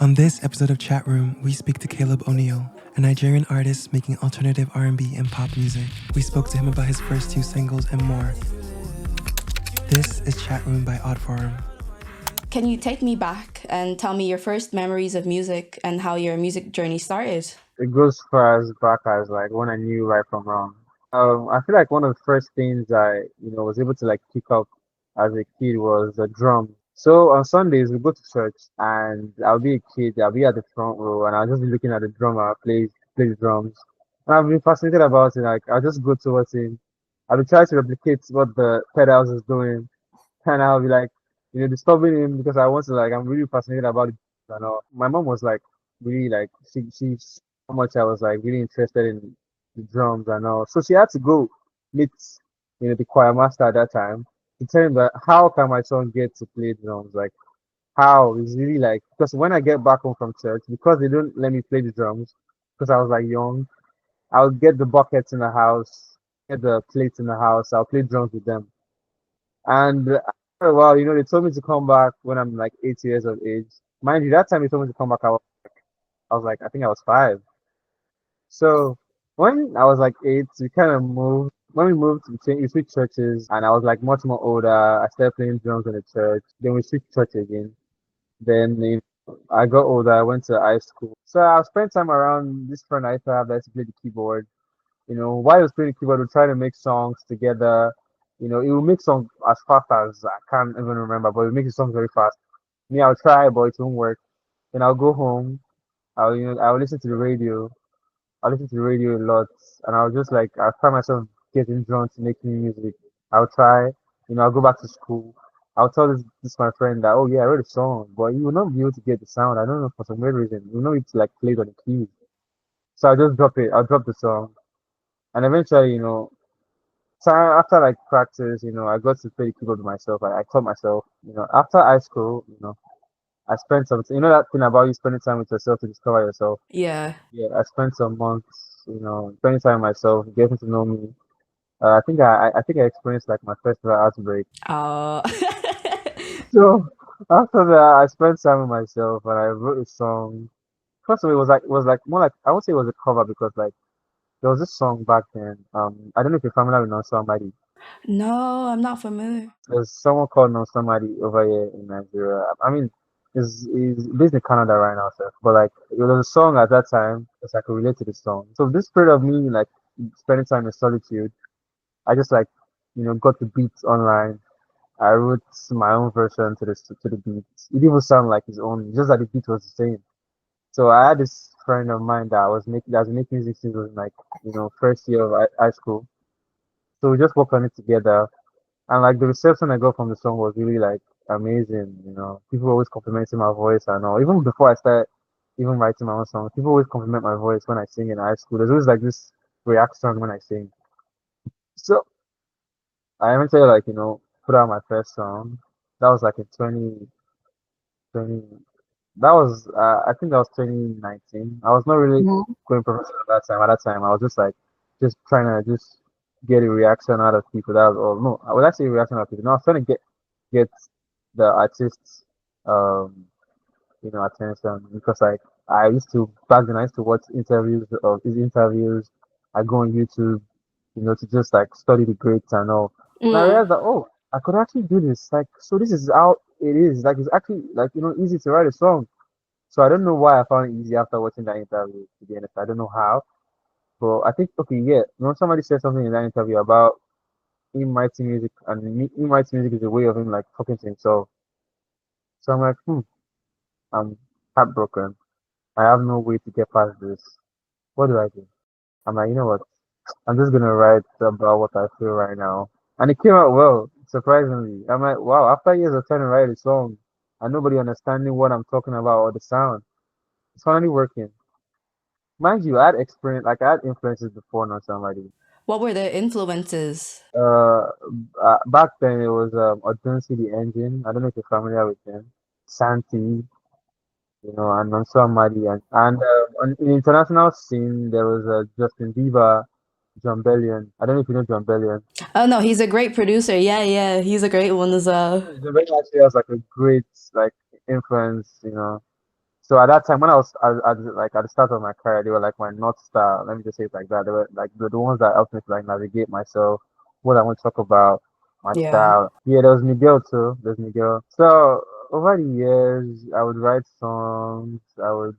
On this episode of Chat Room, we speak to Caleboniel, a Nigerian artist making alternative R&B and pop music. We spoke to him about his first 2 singles and more. This is Chat Room by ODDFORUM. Can you take me back and tell me your first memories of music and how your music journey started? It goes far as back as like when I knew right from wrong. I feel like one of the first things I, was able to like pick up as a kid was the drum. So on Sundays we go to church and I'll be a kid, I'll be at the front row and I'll just be looking at the drummer play the drums. And I've been fascinated about it. Like I'll just go towards him. I'll be trying to replicate what the pedals is doing and I'll be like, disturbing him because I want to like I'm really fascinated about it. And all. My mom was like really like she's how much I was like really interested in the drums and all. So she had to go meet the choir master at that time to tell him that how can my son get to play drums? Like how is really like because when I get back home from church, because they don't let me play the drums because I was like young, I'll get the buckets in the house, get the plates in the house, I'll play drums with them. And after a while, they told me to come back when I'm like 8 years of age. Mind you, that time they told me to come back, I was like, I think I was 5. So when I was like 8, we kind of moved. When we moved, we switched churches, and I was like much more older. I started playing drums in the church. Then we switched church again. Then I got older. I went to high school. So I spent time around this friend I used to have that used to play the keyboard. While he was playing the keyboard, we try to make songs together. He will make songs as fast as I can't even remember, but he make the songs very fast. Me, I'll try, but it won't work. Then I'll go home. I'll listen to the radio. I listen to the radio a lot, and I was just like, I find myself getting drawn to making music. I'll try, I'll go back to school. I'll tell this my friend that, oh yeah, I wrote a song, but you will not be able to get the sound. I don't know for some weird reason. You will not be able to like play it on the keys. So I'll just drop it. I'll drop the song, and eventually, after like practice, I got to play the keyboard myself. I taught myself. After high school, I spent some, that thing about you spending time with yourself to discover yourself. Yeah. Yeah, I spent some months, spending time with myself, getting to know me. I think I experienced like my first real heartbreak. Oh. So after that, I spent time with myself and I wrote a song. First of all, it was like more like I would say it was a cover because like there was this song back then. I don't know if you're familiar with Non Somebody. No, I'm not familiar. There's someone called Non Somebody over here in Nigeria. I mean, is based in Canada right now, sir. But like it was a song at that time because I could relate to the song. So this period of me like spending time in solitude, I just like got the beats online. I wrote my own version to the beat. It didn't even sound like his own, just that the beat was the same. So I had this friend of mine that was making music since was like first year of high school. So we just worked on it together, and like the reception I got from the song was really like amazing. People were always complimenting my voice and all. Even before I started even writing my own songs, people always compliment my voice when I sing in high school. There's always like this reaction when I sing. So I eventually like put out my first song. That was like in 2020. That was I think that was 2019. I was not really going professional at that time. At that time, I was just like just trying to just get a reaction out of people. That was all. No, I would actually a reaction out of people. No, I was trying to get the artists attention because like I used to back then I used to watch interviews of his interviews. I go on YouTube, to just like study the greats and all. And I realized that oh, I could actually do this. Like so this is how it is. Like it's actually like easy to write a song. So I don't know why I found it easy after watching that interview, to be honest. I don't know how. But I think okay, yeah. Somebody said something in that interview about him writing music and him writing music is a way of him like talking to himself. So I'm like, I'm heartbroken. I have no way to get past this. What do I do? I'm like, you know what? I'm just gonna write about what I feel right now. And it came out well, surprisingly. I'm like, wow, after years of trying to write a song and nobody understanding what I'm talking about or the sound, it's finally working. Mind you, I had experience, like I had influences before, not somebody. What were the influences? Back then it was Audunsi the Engine. I don't know if you're familiar with them. Santi, and on somebody, and in the international scene there was Justin Bieber, John Bellion. I don't know if you know John Bellion. Oh no, he's a great producer. Yeah, he's a great one as well. John Bellion actually has like a great like influence, So at that time, when I was like at the start of my career, they were like my north star. Let me just say it like that. They were like the ones that helped me to like navigate myself, what I want to talk about, my Yeah. style. Yeah, there was Miguel too. There's Miguel. So over the years, I would write songs. I would,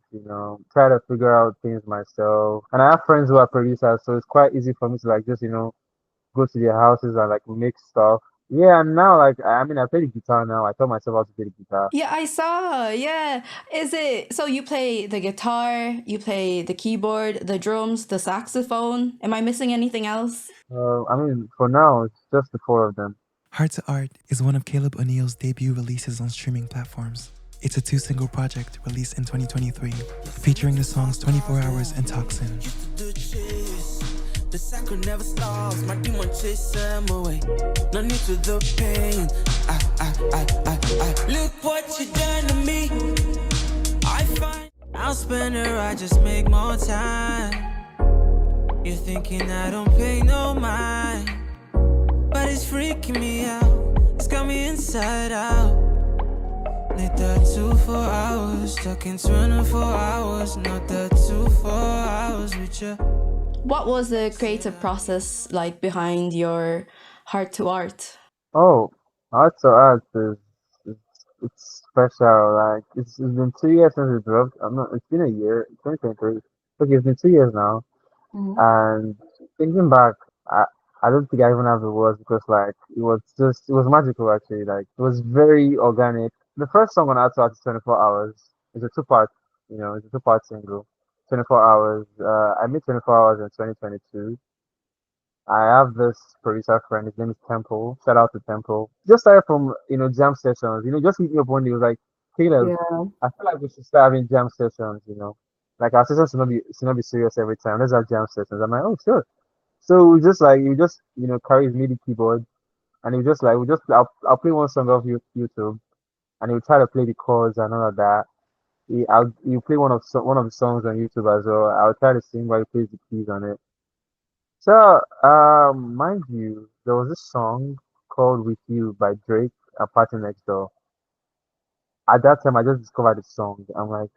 try to figure out things myself. And I have friends who are producers, so it's quite easy for me to like just, go to their houses and like make stuff. Yeah, and now like I mean I play the guitar now. I taught myself how to play the guitar. Yeah, I saw. Yeah. Is it so you play the guitar, you play the keyboard, the drums, the saxophone? Am I missing anything else? I mean for now it's just the four of them. Heart to Art is one of Caleb O'Neill's debut releases on streaming platforms. It's a 2-single project released in 2023, featuring the songs 24 Hours and Toxin. The cycle never stops, my demon chase them away. No need to the pain. Look what you done to me. I find I'll spend her, I just make more time. You're thinking I don't pay no mind, but it's freaking me out. It's got me inside out. Need that 2-4 hours, stuck in 24 hours. Not that 2-4 hours with you. What was the creative process like behind your Heart to Art? Oh, Art to Art it's special. Like it's been 2 years since it dropped. I'm not. It's been a year. 2023. Okay, it's been 2 years now. And thinking back, I I don't think I even have the words because like it was magical actually. Like it was very organic. The first song on Art to Art is 24 Hours. It's a two-part. It's a two-part single. 24 Hours. I made 24 Hours in 2022. I have this producer friend. His name is Temple. Shout out to Temple. Just started from jam sessions. Just hit me up one day. He was like, Caleb, Yeah. I feel like we should start having jam sessions. Like our sessions should not be serious every time. Let's have jam sessions. I'm like, oh sure. So we just like you just carry his MIDI keyboard and he just like we just I'll play one song off YouTube and he'll try to play the chords and all of that. You play one of the songs on YouTube as well. I'll try to sing while he plays the keys on it. So, mind you, there was this song called "With You" by Drake and Party Next Door. At that time, I just discovered the song. I'm like,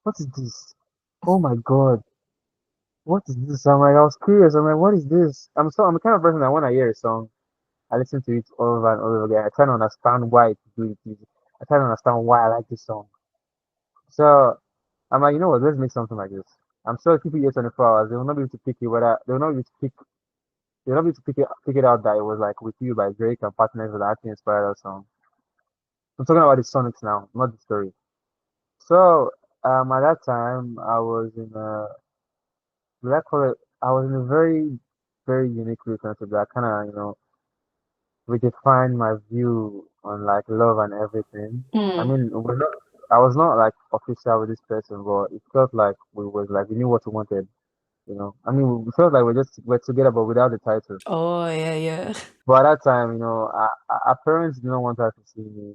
what is this? Oh my God, what is this? I'm like, I was curious. I'm like, what is this? I'm the kind of person that when I hear a song, I listen to it all over and over again. I try to understand why it's good. I try to understand why I like this song. So I'm like, you know what? Let's make something like this. I'm sure if people hear 24 hours, they will not be able to pick it whether they will not be able to pick You're not able to pick it out that it was like with you by Drake and partners that actually inspired that song. I'm talking about the Sonics now, not the story. So at that time I was in a what I call it I was in a very, very unique relationship that kinda, redefined my view on like love and everything. I Mm. mean I was not like official with this person but it felt like we knew what we wanted. I mean we felt like we're together but without the title. Oh, yeah, yeah. But at that time, our parents didn't want her to see me.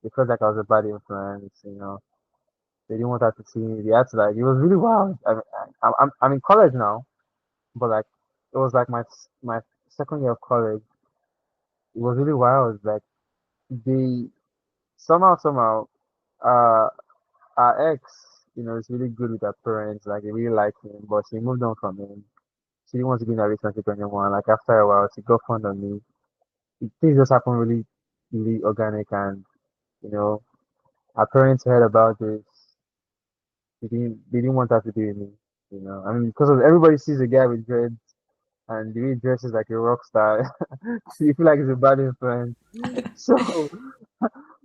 They felt like I was a bad influence. They didn't want her to see me. They had to like, it was really wild. I'm in college now, but like, it was like my second year of college. It was really wild. Like, they somehow, uh, our ex, is really good with her parents. Like, they really like him, but she moved on from him. She didn't want to be in a relationship anymore. Like, after a while, she got fond of me. Things just happened really, really organic and you know, our parents heard about this. They didn't want that to be with me. I mean, because of everybody sees a guy with dreads and the way he dresses like a rock star. You feel like it's a bad influence. So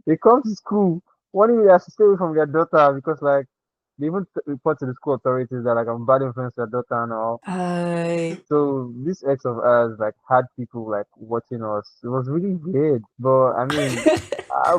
they come to school. One day they have to stay away from their daughter because like they even report to the school authorities that like I'm a bad influence to their daughter and all. I. So this ex of ours like had people like watching us. It was really weird. But I mean,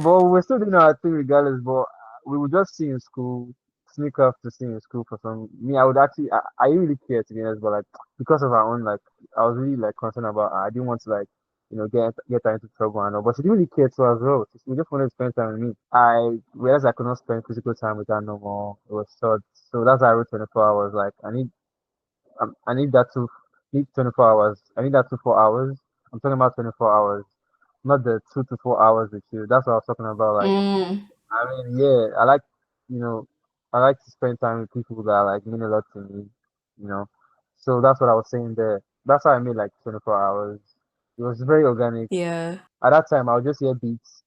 but we're still doing our thing regardless. But we would just see in school, sneak off to see in school for some. Me, I would actually, I didn't really care to be honest. But like because of our own like, I was really like concerned about. Her. I didn't want to like. Get her into trouble and all, but she didn't really care to as well. She just wanted to spend time with me. I realized I could not spend physical time with her no more. It was short, so that's why I wrote 24 hours. Like I need that to need 24 hours. I need that 4 hours. I'm talking about 24 hours, not the 2 to 4 hours with you. That's what I was talking about. Like, Mm. I mean, yeah, I like, you know, I like to spend time with people that like mean a lot to me, you know. So that's what I was saying there. That's how I made like 24 hours. It was very organic. Yeah. At that time, I would just hear beats.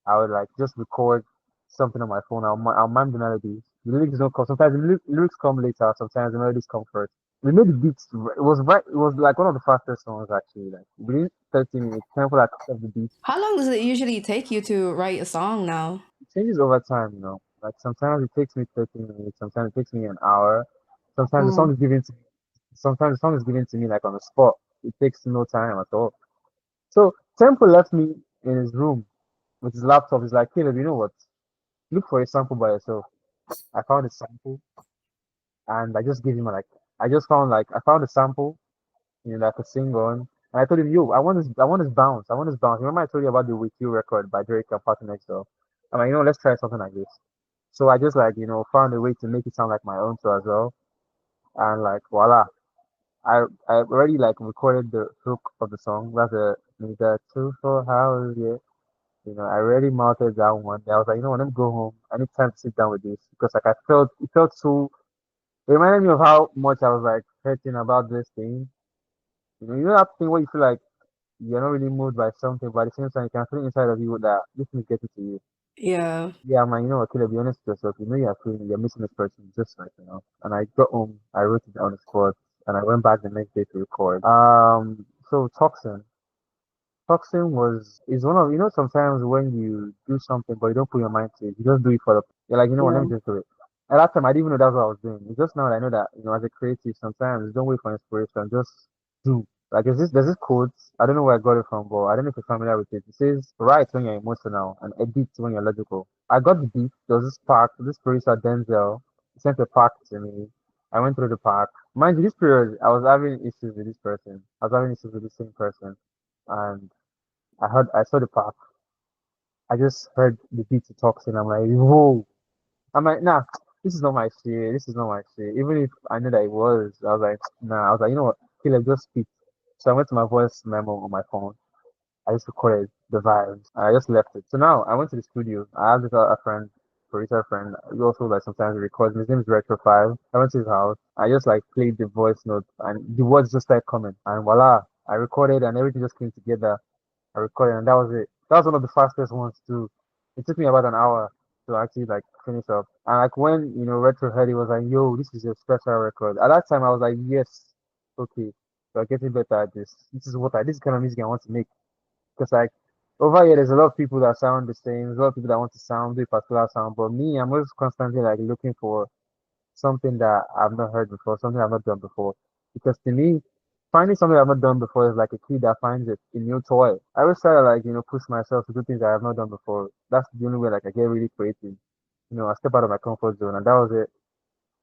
I would like just record something on my phone. I'll mime the melodies. The lyrics don't come. Sometimes the lyrics come later. Sometimes the melodies come first. We made the beats. It was right. It was like one of the fastest songs actually. Like within 30 minutes, time for like of the beats. How long does it usually take you to write a song now? It changes over time, you know. Like sometimes it takes me 30 minutes. Sometimes it takes me an hour. Sometimes the song Mm. is given to. Sometimes the song is given to me like on the spot. It takes no time at all. So Temple left me in his room with his laptop. He's like, Caleb, you know what? Look for a sample by yourself. I found a sample and I just gave him like I just found like I found a sample, you know, that I could sing on. And I told him, yo, I want this bounce. I want this bounce. Remember I told you about the With You record by Drake and Party Next Door? I'm like, you know, let's try something like this. So I just like, you know, found a way to make it sound like my own too as well. And like voila. I already like recorded the hook of the song. That's a need that 2 4 hours, yeah. You know, I already mounted that one. I was like, you know, when I go home, I need time to sit down with this because like I felt it felt so. It reminded me of how much I was like hurting about this thing. You know that thing where you feel like you're not really moved by something, but at the same time you can feel inside of you that this thing is getting to you. Yeah. Yeah, man, you know what, Killer, be honest with yourself. You know you're feeling you're missing this person just like, you know. And I got home, I wrote it on the spot, and I went back the next day to record. So Toxin. Toxin was is one of you know sometimes when you do something but you don't put your mind to it, you just do it for the you're like, you know what, let Yeah. me just do it. At that time I didn't even know that's what I was doing. It's just now that I know that, you know, as a creative sometimes don't wait for inspiration, just do. Like there's this quote, I don't know where I got it from, but I don't know if you're familiar with it. It says write when you're emotional and edit when you're logical. I got the beat, there was this park, this producer Denzel, he sent a park to me. I went through the park. Mind you, this period I was having issues with this person. I was having issues with the same person. And I saw the park. I just heard the beat to Toxin. I'm like, whoa. I'm like, nah, this is not my shit. This is not my shit. Even if I knew that it was, I was like, nah. I was like, you know what? Caleb, just speak. So I went to my voice memo on my phone. I just recorded the vibes. And I just left it. So now I went to the studio. I have this a friend, producer friend. We also like sometimes record. His name is Retro Five. I went to his house. I just like played the voice note, and the words just started coming. And voila, I recorded, and everything just came together. I recorded, and that was it. That was one of the fastest ones too. It took me about an hour to actually like finish up. And like when Retro heard it was like, "Yo, this is a special record." At that time, I was like, "Yes, okay, we're getting better at this. This is the kind of music I want to make." Because like over here, there's a lot of people that sound the same. There's a lot of people that want to sound do a particular sound, but me, I'm always constantly like looking for something that I've not heard before, something I've not done before. Because to me, finding something I've not done before is like a kid that finds a new toy. I always try to like, push myself to do things that I have not done before. That's the only way like I get really creative. I step out of my comfort zone and that was it.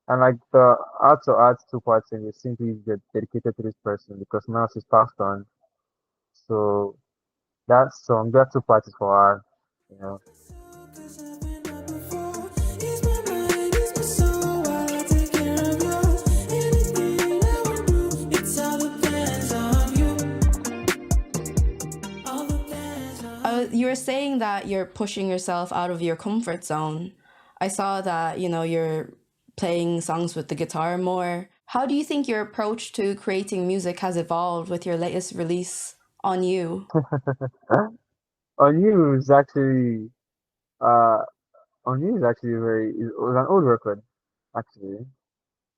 And like the art to art two parts thing is simply dedicated to this person because now she's passed on. So that song, that two parts is for her, you know. You were saying that you're pushing yourself out of your comfort zone. I saw that, you're playing songs with the guitar more. How do you think your approach to creating music has evolved with your latest release, On You? On You is actually uh On You is actually it was an old record actually.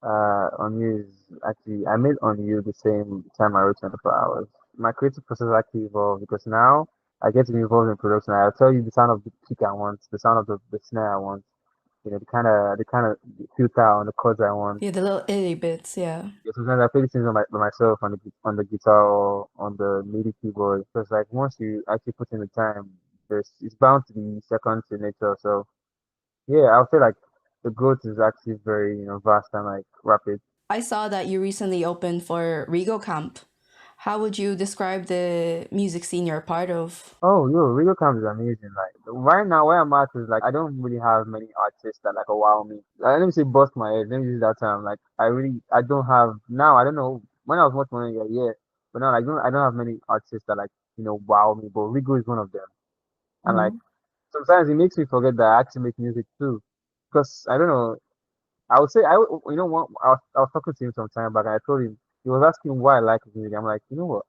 On You is actually I made On You the same time I wrote 24 hours. My creative process actually evolved because now I get to be involved in production. I'll tell you the sound of the kick I want, the sound of the snare I want, the kind of filter on the chords I want. Yeah, the little itty bits, yeah. Yeah, sometimes I play these things by myself on the guitar or on the MIDI keyboard. Because like once you actually put in the time, it's bound to be second to nature. So yeah, I'll say like the growth is actually very vast and like rapid. I saw that you recently opened for Rigo Kamp. How would you describe the music scene you're a part of? Oh, yo, Rigo Kamp is amazing. Like right now, where I'm at is like I don't really have many artists that like wow me. Let me say bust my head. Let me use that term. Like I don't have now. I don't know when I was much more younger, yeah, but now like I don't have many artists that like wow me. But Rigo is one of them. And like Mhm. sometimes it makes me forget that I actually make music too, because I don't know. I would say you know what, I was talking to him some time back and I told him, he was asking why I like his music. I'm like, you know what,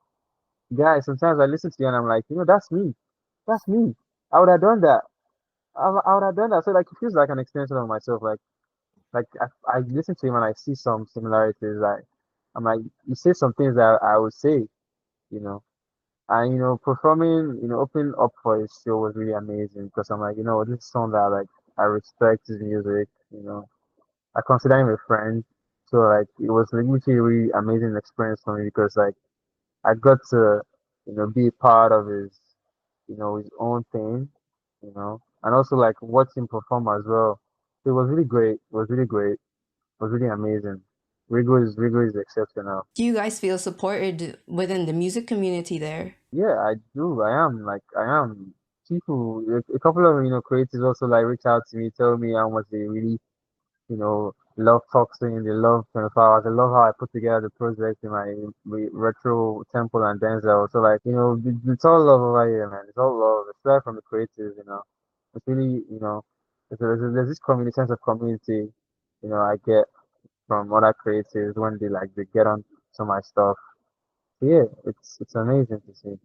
guys, sometimes I listen to you and I'm like, that's me. That's me. I would have done that. I would have done that. So like it feels like an extension of myself. Like I listen to him and I see some similarities. Like I'm like, you say some things that I would say, you know. And performing, opening up for his show was really amazing because I'm like, this is someone that like I respect his music, I consider him a friend. So like it was like literally a really amazing experience for me because like I got to, be a part of his own thing, and also like watch him perform as well. It was really great. It was really great. It was really amazing. Rigo is exceptional. Do you guys feel supported within the music community there? Yeah, I do. I am. People, a couple of creators also like reach out to me, tell me how much they really love Toxin, they love 24 hours, they love how I put together the project in my retro temple and Denzel. So like, it's all love over here, man. It's all love. It's right from the creators. It's really, there's this community sense of community, I get from other creators when they get on to my stuff. So yeah, it's amazing to see.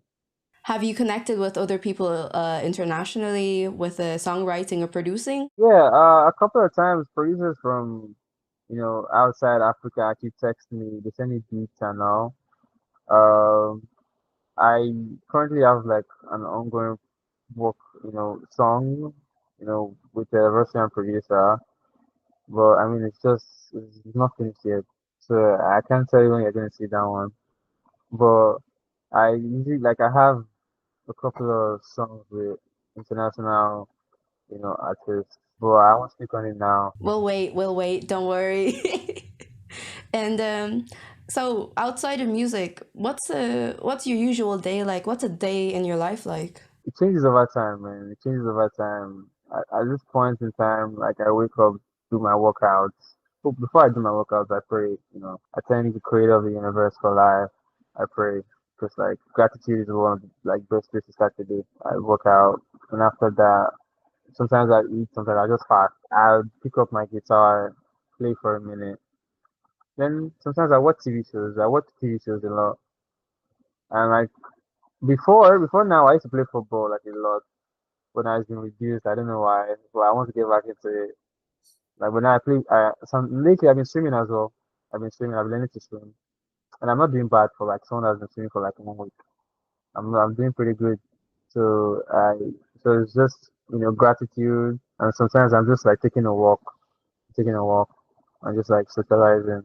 Have you connected with other people internationally with songwriting or producing? Yeah, a couple of times producers from outside Africa actually text me. They send me beats and all. Um, I currently have like an ongoing work, song, with a Russian producer. But I mean, it's not finished yet, so I can't tell you when you're going to see that one. But I usually like I have a couple of songs with international, artists, but I won't speak on it now. We'll wait, don't worry. And so outside of music, what's your usual day like? What's a day in your life like? It changes over time, man. It changes over time. At this point in time, like I wake up, do my workouts. But before I do my workouts, I pray. I thank the creator of the universe for life. I pray because like gratitude is one of the like best ways to start the day. I work out, and after that, sometimes I eat, sometimes I just fast. I'll pick up my guitar, play for a minute. Then sometimes I watch TV shows. I watch TV shows a lot, and like before now, I used to play football like a lot. When I was been reduced. I don't know why, but I want to get back into it. Like when I play, some lately I've been swimming as well. I've been swimming. I've been learning to swim, and I'm not doing bad for like someone that's been swimming for like 1 week. I'm doing pretty good. So it's just gratitude, and sometimes I'm just like taking a walk, and just like socializing.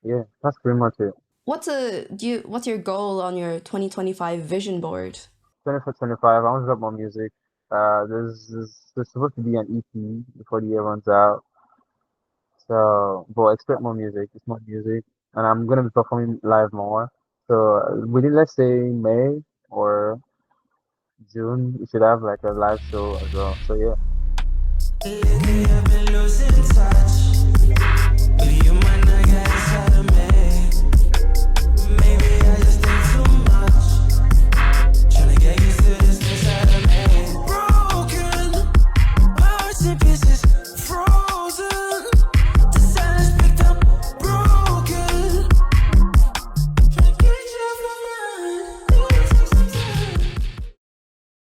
Yeah, that's pretty much it. What's your goal on your 2025 vision board? 24, 25. I want to drop more music. There's supposed to be an EP before the year runs out. So, but expect more music. It's more music, and I'm gonna be performing live more. So within let's say May or June, we should have like a live show as well. So yeah.